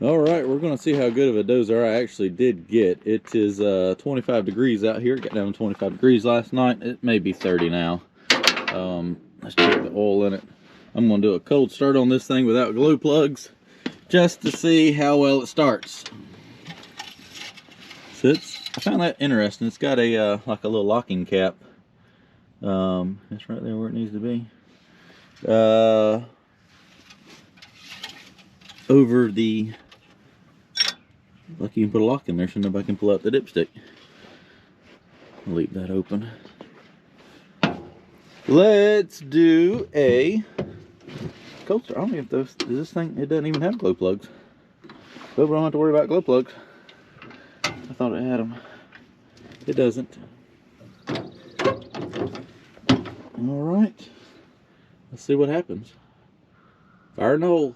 All right, we're going to see how good of a dozer I actually did get. It is 25 degrees out here. It got down to 25 degrees last night. It may be 30 now. Let's check the oil in it. I'm going to do a cold start on this thing without glow plugs just to see how well it starts. So I found that interesting. It's got a like a little locking cap. It's right there where it needs to be. Over the, like you can put a lock in there so nobody can pull out the dipstick. Leave that open. Let's do a cold start. I don't know if this thing, it doesn't even have glow plugs. But we don't have to worry about glow plugs. I thought it had them. It doesn't. All right. Let's see what happens. Fire in the hole.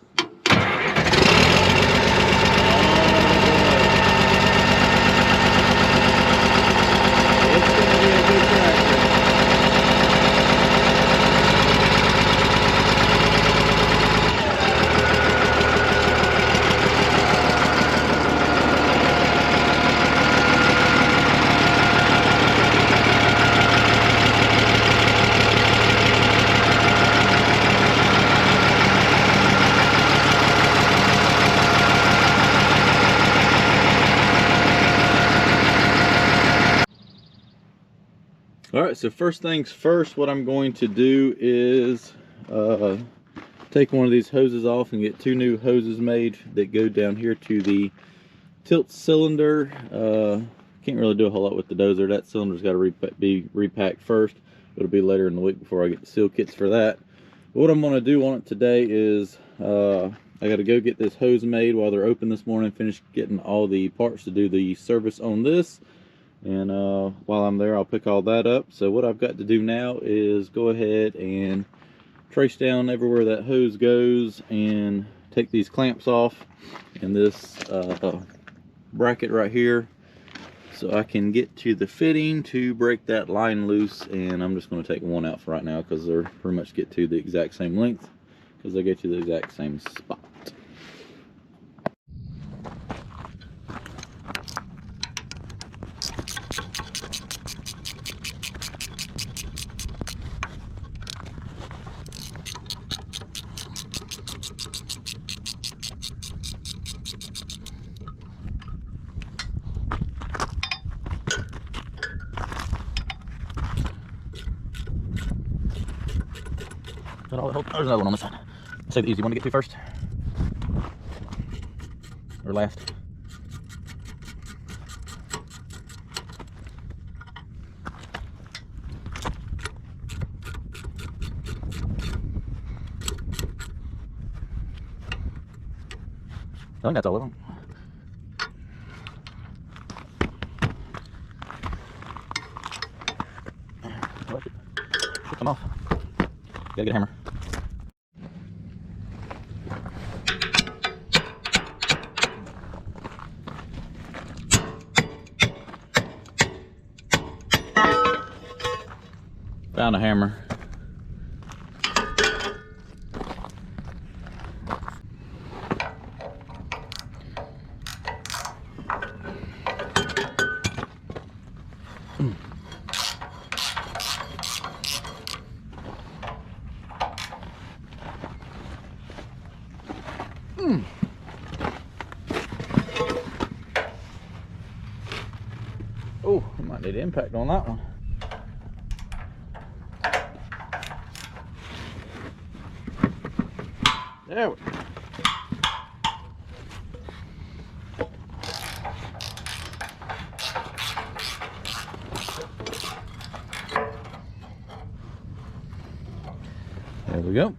Alright, so first things first, what I'm going to do is take one of these hoses off and get two new hoses made that go down here to the tilt cylinder. Can't really do a whole lot with the dozer. That cylinder's got to be repacked first. It'll be later in the week before I get the seal kits for that. But what I'm going to do on it today is I got to go get this hose made while they're open this morning, finish getting all the parts to do the service on this. And while I'm there, I'll pick all that up. So what I've got to do now is go ahead and trace down everywhere that hose goes and take these clamps off and this bracket right here, so I can get to the fitting to break that line loose. And I'm just going to take one out for right now because they're pretty much get to the exact same length, because they get to the exact same spot. Oh, there's another one on this side. Say the easy one to get to first. Or last. I think that's all of them. Should come off. Gotta get a hammer. Found a hammer. Oh, I might need impact on that one. There we go. There we go.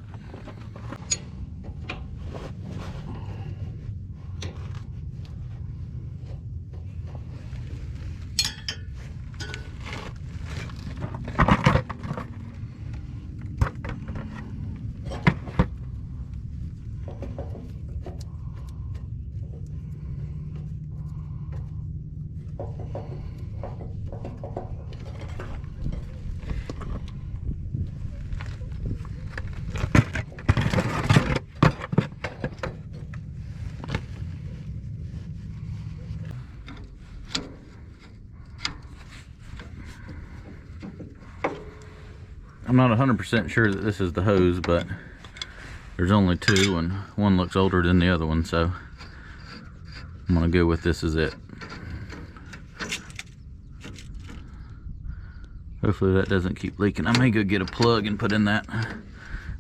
I'm not 100% sure that this is the hose, but there's only two and one looks older than the other one, so I'm gonna go with this as it. Hopefully that doesn't keep leaking. I may go get a plug and put in that. I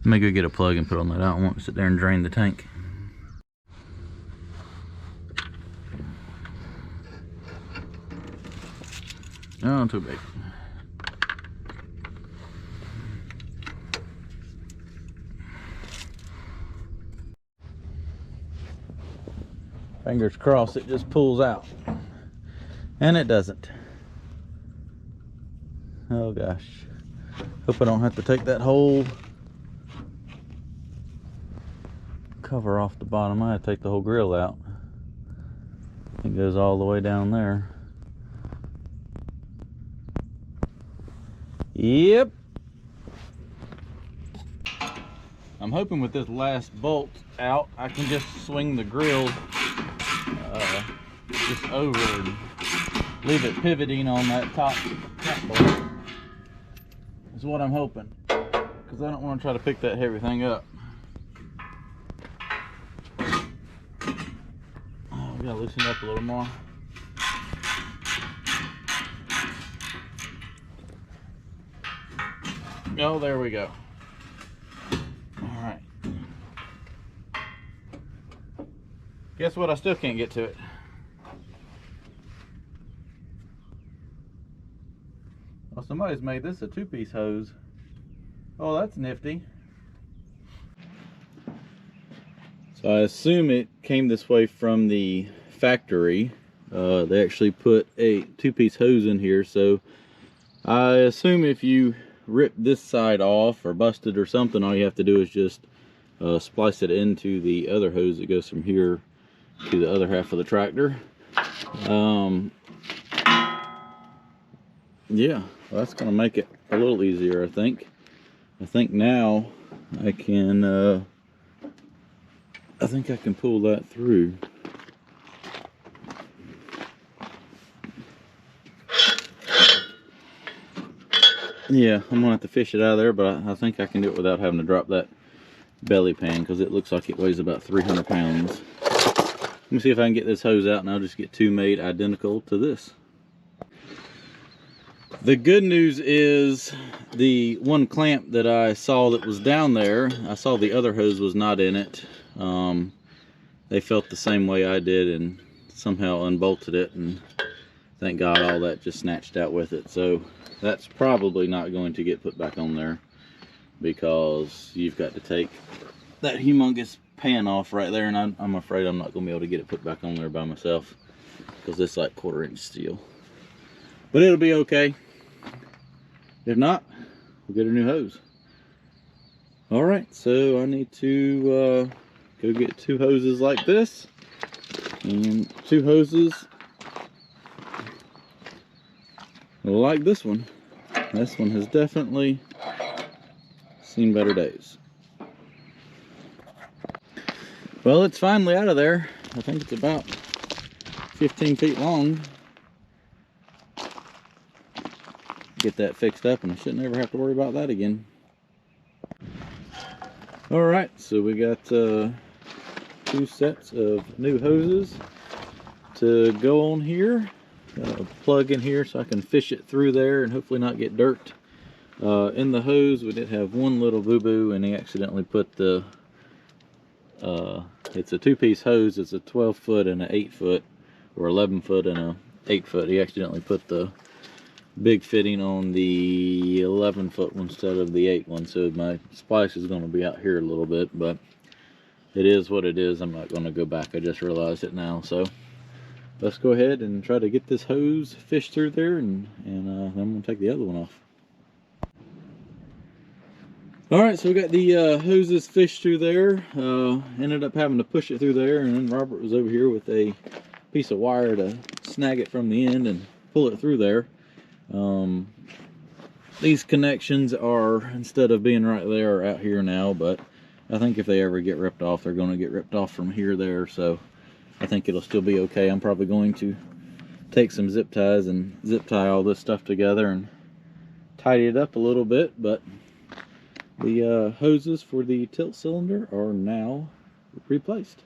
may go get a plug and put on that. I don't want to sit there and drain the tank. Oh, too big. Fingers crossed it just pulls out. And it doesn't. Oh gosh. Hope I don't have to take that whole cover off the bottom. I have to take the whole grill out. It goes all the way down there. Yep. I'm hoping with this last bolt out, I can just swing the grill just over and leave it pivoting on that top bolt. Is what I'm hoping, because I don't want to try to pick that heavy thing up. Oh, we gotta loosen it up a little more. Oh, there we go. All right. Guess what? I still can't get to it. Well, somebody's made this a two-piece hose. Oh, that's nifty. So I assume it came this way from the factory. They actually put a two-piece hose in here, so I assume if you rip this side off or bust it or something, all you have to do is just splice it into the other hose that goes from here to the other half of the tractor. Yeah, well, that's gonna make it a little easier, I think. I think now I can I think I can pull that through. Yeah, I'm gonna have to fish it out of there, but I think I can do it without having to drop that belly pan, because it looks like it weighs about 300 pounds. Let me see if I can get this hose out, and I'll just get two made identical to this. The good news is the one clamp that I saw that was down there, I saw the other hose was not in it. They felt the same way I did and somehow unbolted it, and thank God all that just snatched out with it. So that's probably not going to get put back on there, because you've got to take that humongous pan off right there, and I'm afraid I'm not going to be able to get it put back on there by myself, because it's like 1/4 inch steel. But it'll be okay. If not, we'll get a new hose. Alright, so I need to go get two hoses like this, and two hoses like this one. This one has definitely seen better days. Well, it's finally out of there. I think it's about 15 feet long. Get that fixed up, and I shouldn't ever have to worry about that again. Alright, so we got two sets of new hoses to go on here. Plug in here so I can fish it through there and hopefully not get dirt in the hose. We did have one little boo-boo, and he accidentally put the it's a two-piece hose. It's a 12-foot and an 8-foot, or 11-foot and a 8-foot. He accidentally put the big fitting on the 11-foot one instead of the 8 one, so my splice is going to be out here a little bit, but it is what it is. I'm not going to go back. I just realized it now. So let's go ahead and try to get this hose fished through there, and then I'm going to take the other one off. Alright, so we got the hoses fished through there. Ended up having to push it through there, and then Robert was over here with a piece of wire to snag it from the end and pull it through there. These connections are, instead of being right there, are out here now, but I think if they ever get ripped off, they're going to get ripped off from here there, so I think it'll still be okay. I'm probably going to take some zip ties and zip tie all this stuff together and tidy it up a little bit, but The hoses for the tilt cylinder are now replaced.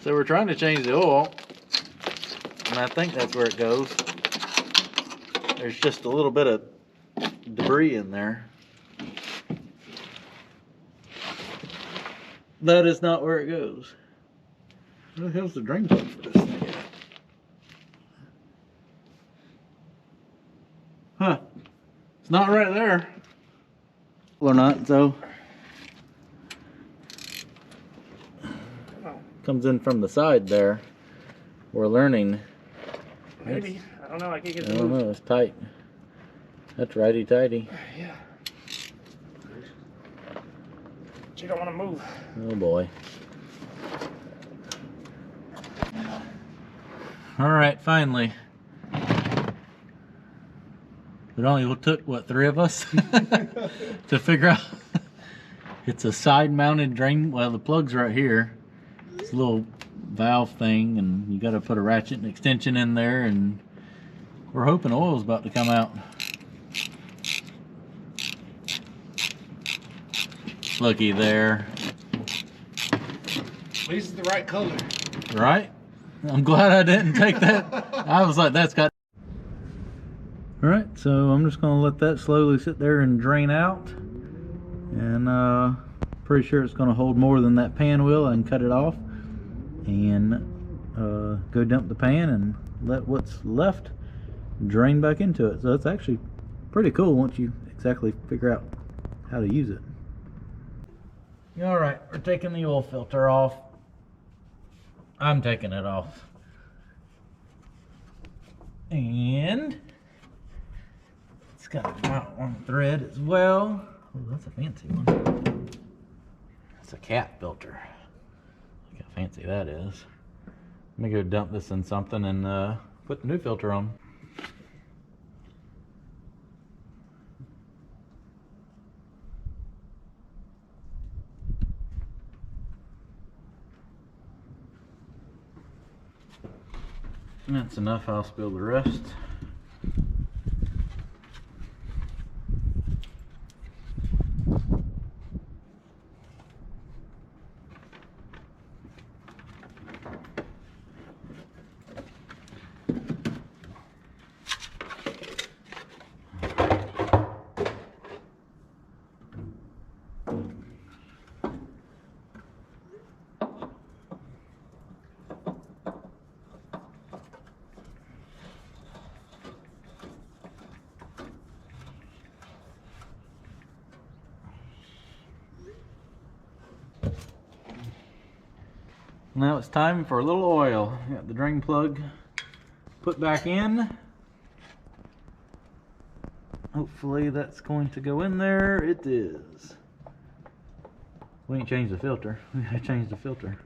So we're trying to change the oil, and I think that's where it goes. There's just a little bit of debris in there. That is not where it goes. Where the hell's the drain plug for this thing at? Huh. It's not right there. Or not, so. Comes in from the side there. We're learning. Maybe. I don't know. I can't get the I don't move. know. It's tight. That's righty tighty. Yeah. But you don't want to move. Oh boy. All right, finally. It only took, what, 3 of us to figure out. It's a side-mounted drain. Well, the plug's right here. It's a little valve thing, and you got to put a ratchet and extension in there, and we're hoping oil's about to come out. Looky there. At least it's the right color. Right? I'm glad I didn't take that. I was like, that's got. Alright, so I'm just going to let that slowly sit there and drain out. And pretty sure it's going to hold more than that pan will. I can cut it off and go dump the pan and let what's left drain back into it. So it's actually pretty cool once you exactly figure out how to use it. Alright, we're taking the oil filter off. I'm taking it off. And it's got a mount on the thread as well. Oh, that's a fancy one. That's a cat filter. Look how fancy that is. Let me go dump this in something and put the new filter on. That's enough. I'll spill the rest. Now it's time for a little oil. Got the drain plug put back in. Hopefully that's going to go in there. It is. We ain't changed the filter. We gotta change the filter.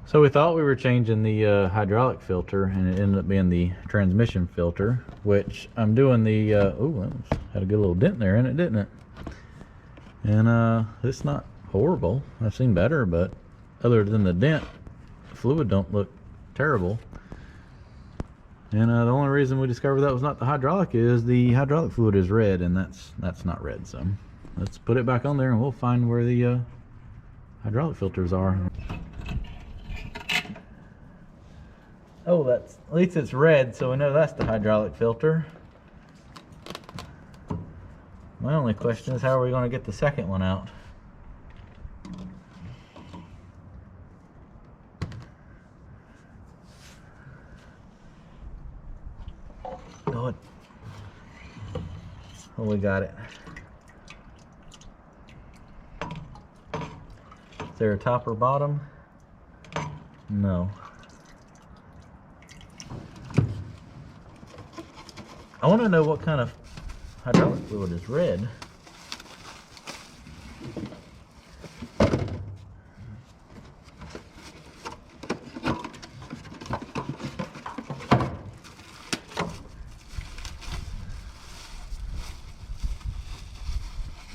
So we thought we were changing the hydraulic filter, and it ended up being the transmission filter, which I'm doing the, oh, that had a good little dent there in it, didn't it? And it's not horrible. I've seen better, but other than the dent, the fluid don't look terrible. And the only reason we discovered that was not the hydraulic is the hydraulic fluid is red, and that's not red. So let's put it back on there and we'll find where the hydraulic filters are. Oh, that's, at least it's red, so we know that's the hydraulic filter. My only question is, how are we going to get the second one out? Oh, we got it. Is there a top or bottom? No. I want to know what kind of hydraulic fluid is red.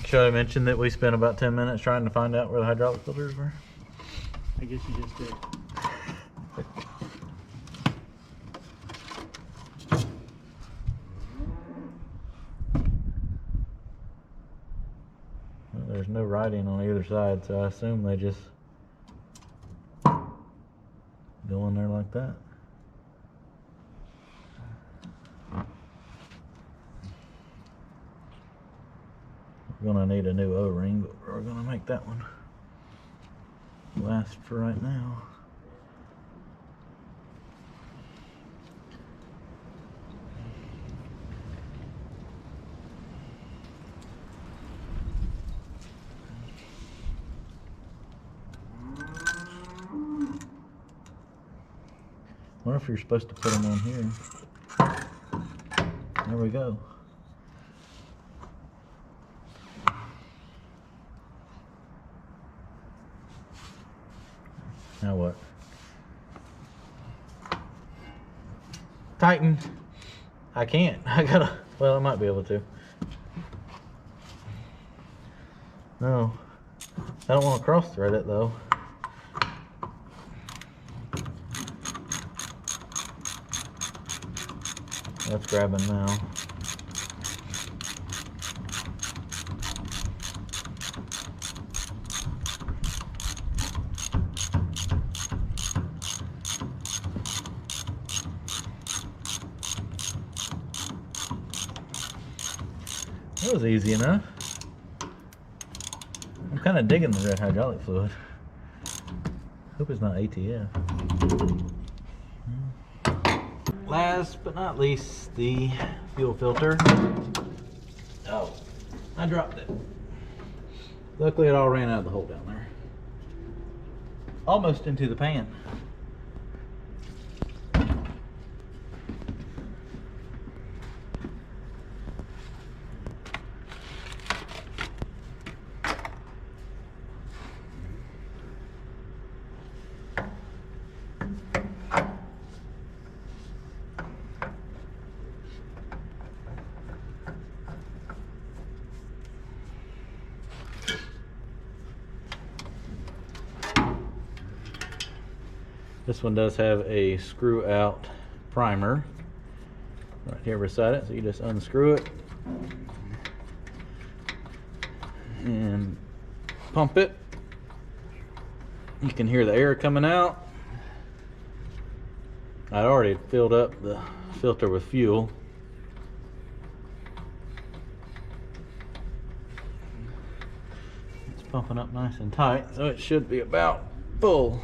Should I mention that we spent about 10 minutes trying to find out where the hydraulic filters were? I guess you just did. Well, there's no writing on either side, so I assume they just go in there like that. We're gonna need a new O-ring, but we're gonna make that one last for right now. I wonder if you're supposed to put them on here. There we go. Now what? Tighten. I can't. I gotta, well, I might be able to. No. I don't want to cross thread it though. That's grabbing now. That was easy enough. I'm kind of digging the red hydraulic fluid. Hope it's not ATF. Last but not least, the fuel filter. Oh, I dropped it. Luckily it all ran out of the hole down there. Almost into the pan. This one does have a screw out primer right here beside it, so you just unscrew it and pump it. You can hear the air coming out. I'd already filled up the filter with fuel. It's pumping up nice and tight, so it should be about full.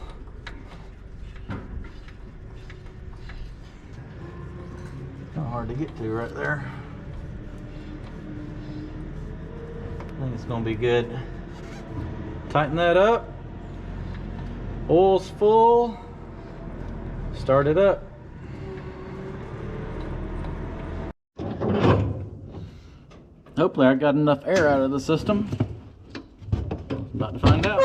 Not hard to get to right there. I think it's going to be good. Tighten that up. Oil's full. Start it up. Hopefully I got enough air out of the system. About to find out.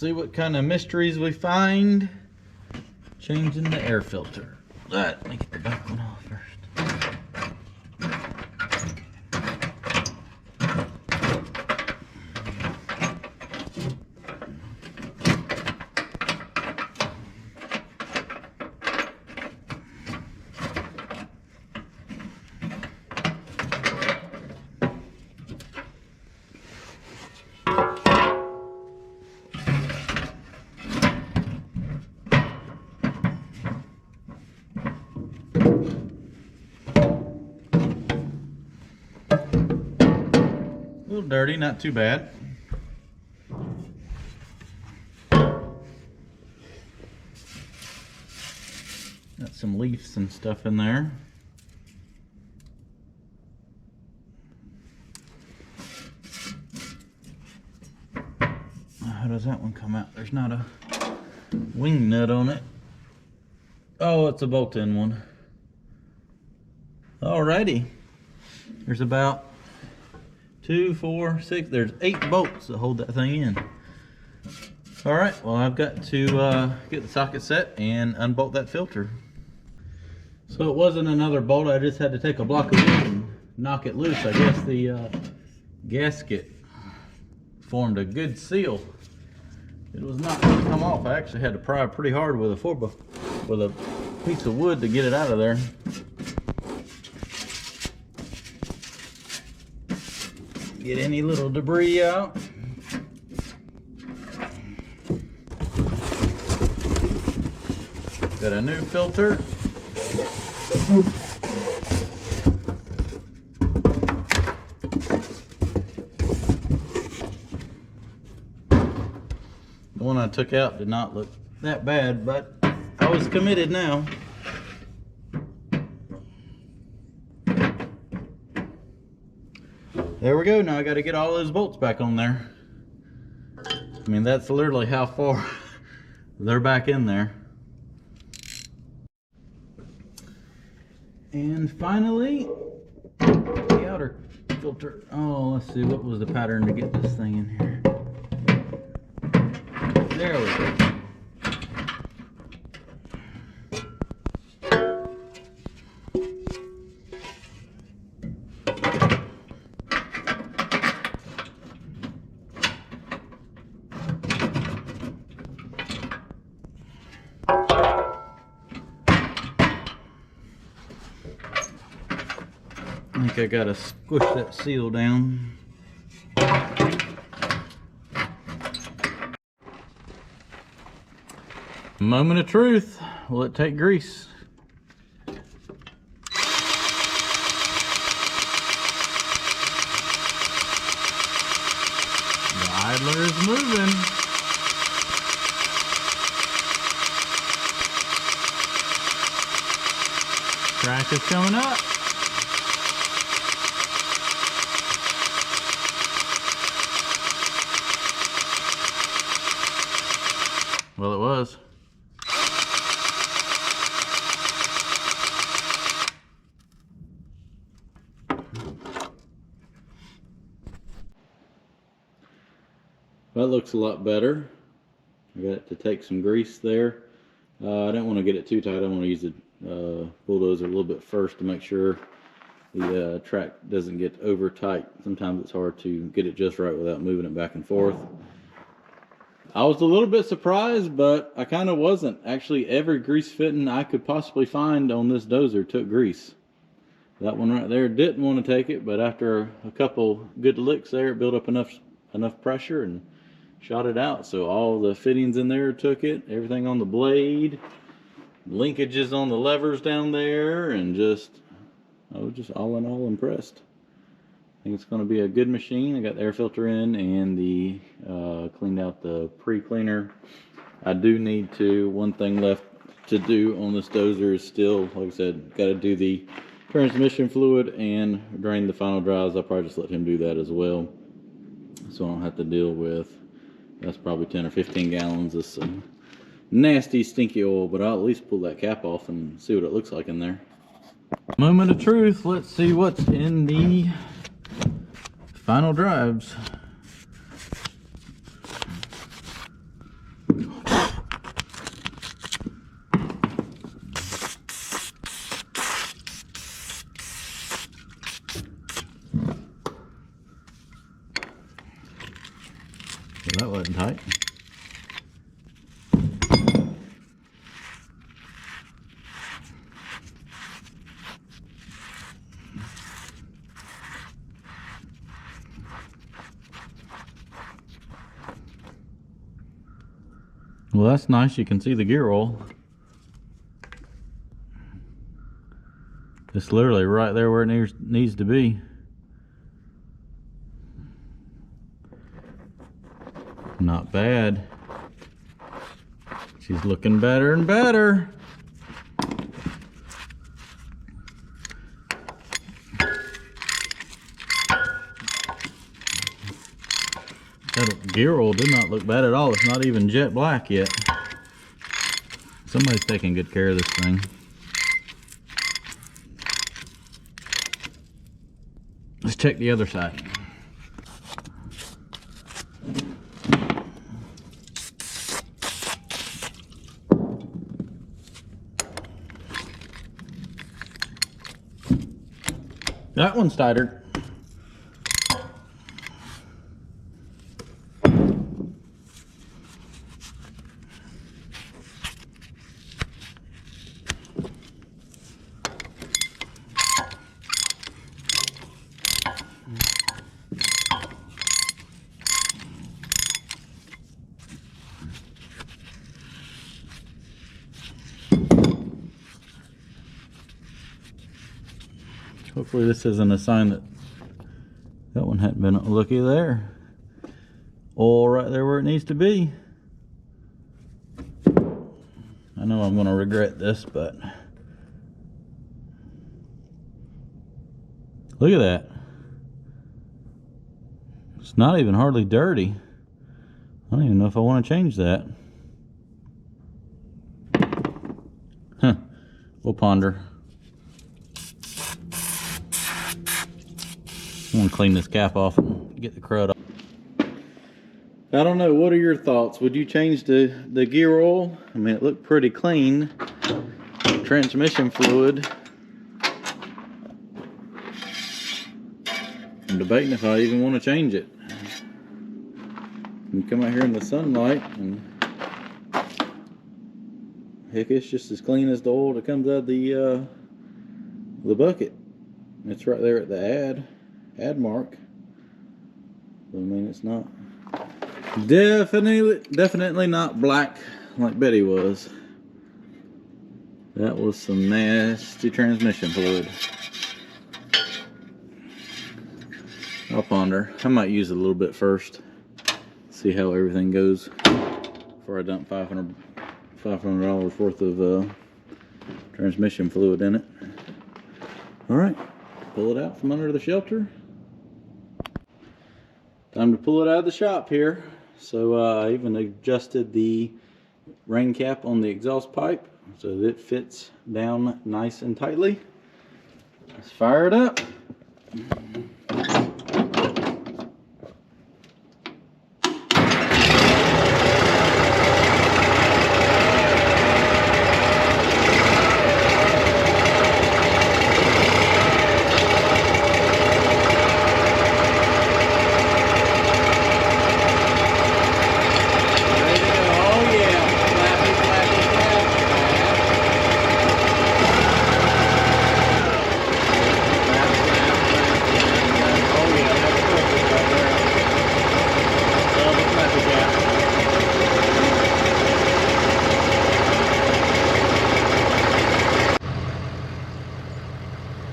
see what kind of mysteries we find changing the air filter. Let me get the back one off first. A little dirty, not too bad. Got some leaves and stuff in there. How does that one come out? There's not a wing nut on it. Oh, it's a bolt-in one. Alrighty. There's about 2, 4, 6, there's 8 bolts that hold that thing in. Alright, well I've got to get the socket set and unbolt that filter. So it wasn't another bolt, I just had to take a block of wood and knock it loose. I guess the gasket formed a good seal. It was not going to come off. I actually had to pry pretty hard with a piece of wood to get it out of there. Get any little debris out. Got a new filter. The one I took out did not look that bad, but I was committed now. There we go. Now I got to get all those bolts back on there. I mean, that's literally how far they're back in there. And finally, the outer filter. Oh, let's see, what was the pattern to get this thing in here? There we go. I think I gotta squish that seal down. Moment of truth. Will it take grease? The idler is moving. Track is coming up. Well, it was. That looks a lot better. I got to take some grease there. I didn't want to get it too tight. I want to use the bulldozer a little bit first to make sure the track doesn't get over tight. Sometimes it's hard to get it just right without moving it back and forth. I was a little bit surprised, but I kind of wasn't. Actually, every grease fitting I could possibly find on this dozer took grease. That one right there didn't want to take it, but after a couple good licks there, it built up enough pressure and shot it out. So all the fittings in there took it, everything on the blade, linkages on the levers down there, and I was just all in all impressed. I think it's going to be a good machine. I got the air filter in and the cleaned out the pre-cleaner. I do need to, one thing left to do on this dozer is still, like I said, got to do the transmission fluid and drain the final drives. I'll probably just let him do that as well, so I don't have to deal with, that's probably 10 or 15 gallons of some nasty stinky oil, but I'll at least pull that cap off and see what it looks like in there. Moment of truth. Let's see what's in the final drives. Well, that wasn't tight. Well, that's nice. You can see the gear oil. It's literally right there where it needs to be. Not bad. She's looking better and better. That gear oil did not look bad at all. It's not even jet black yet. Somebody's taking good care of this thing. Let's check the other side. That one's tighter. Hopefully this isn't a sign that that one hadn't been. Looky there. Oil right there where it needs to be. I know I'm going to regret this, but look at that. It's not even hardly dirty. I don't even know if I want to change that. Huh. We'll ponder. I'm going to clean this cap off and get the crud off. I don't know, what are your thoughts? Would you change the gear oil? I mean, it looked pretty clean. Transmission fluid. I'm debating if I even want to change it. You come out here in the sunlight and heck, it's just as clean as the oil that comes out of the bucket. It's right there at the add mark. I mean, it's not definitely not black like Betty was. That was some nasty transmission fluid. I'll ponder. I might use it a little bit first, see how everything goes before I dump $500 worth of transmission fluid in it. All right, pull it out from under the shelter. Time to pull it out of the shop here. So I even adjusted the rain cap on the exhaust pipe so that it fits down nice and tightly. Let's fire it up.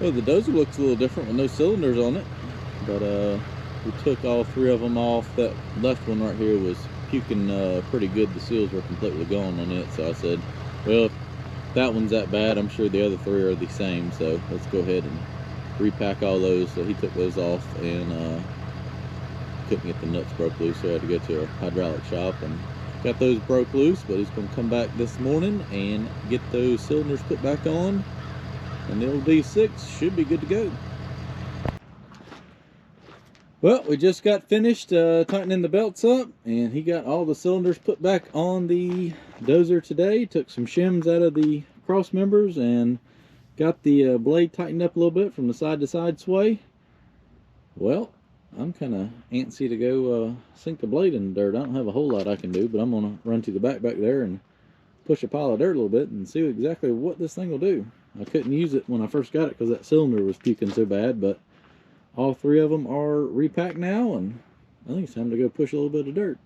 Well, the Dozer looks a little different with no cylinders on it, but we took all 3 of them off. That left one right here was puking pretty good. The seals were completely gone on it, so I said, well, if that one's that bad, I'm sure the other 3 are the same, so let's go ahead and repack all those. So he took those off and couldn't get the nuts broke loose, so I had to go to a hydraulic shop and got those broke loose. But he's going to come back this morning and get those cylinders put back on, and the old D6 should be good to go. Well, we just got finished tightening the belts up, and he got all the cylinders put back on the Dozer today. Took some shims out of the cross members and got the blade tightened up a little bit from the side to side sway. Well, I'm kind of antsy to go sink the blade in the dirt. I don't have a whole lot I can do, but I'm going to run to the back there and push a pile of dirt a little bit and see exactly what this thing will do. I couldn't use it when I first got it because that cylinder was puking so bad, but all three of them are repacked now, and I think it's time to go push a little bit of dirt.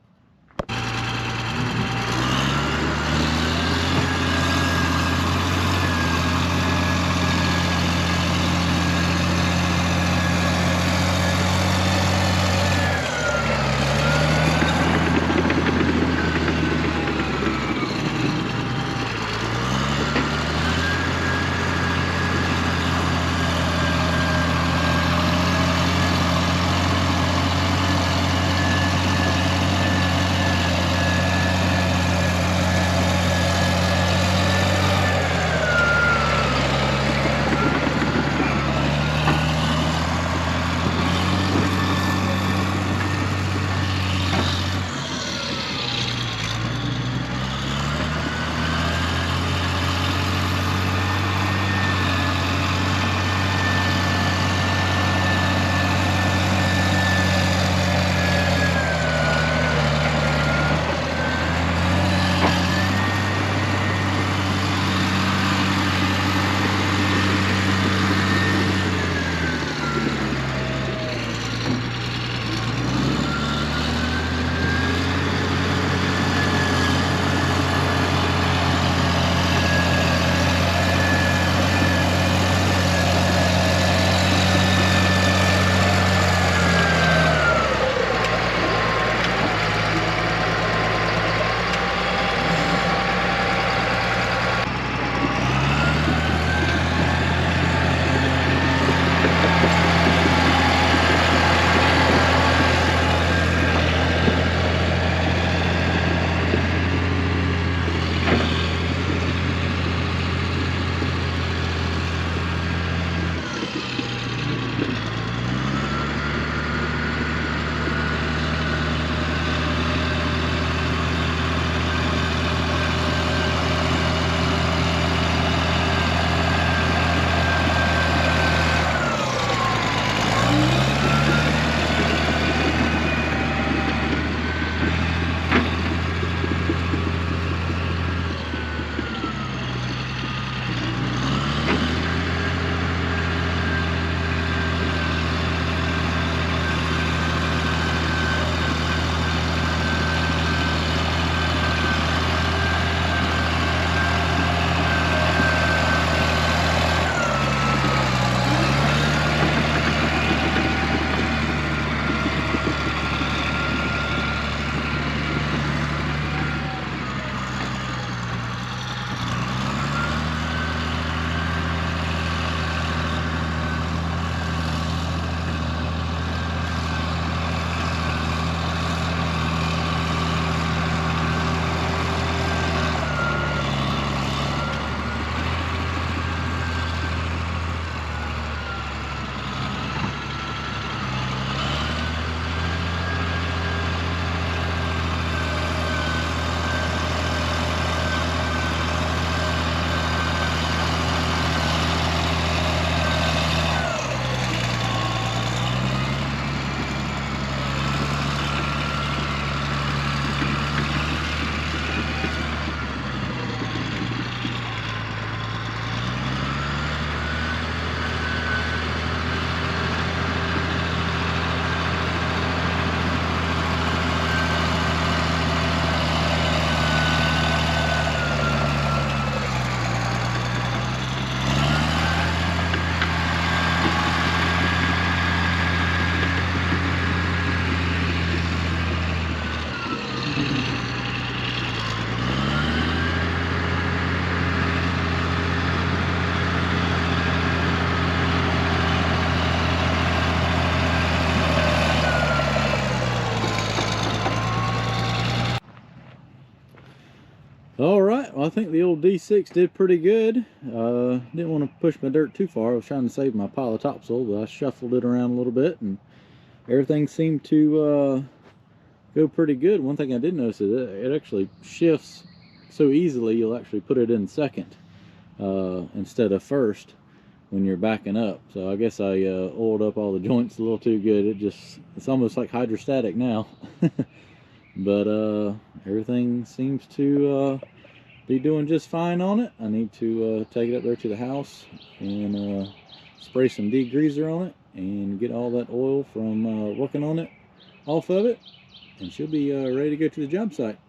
All right, well, I think the old D6 did pretty good. Didn't want to push my dirt too far. I was trying to save my pile of topsoil, but I shuffled it around a little bit, and everything seemed to go pretty good. One thing I did notice is it actually shifts so easily, you'll actually put it in second instead of first. when you're backing up. So I guess I oiled up all the joints a little too good. It's almost like hydrostatic now. But everything seems to be doing just fine on it. I need to take it up there to the house and spray some degreaser on it and get all that oil from working on it off of it, and she'll be ready to go to the job site.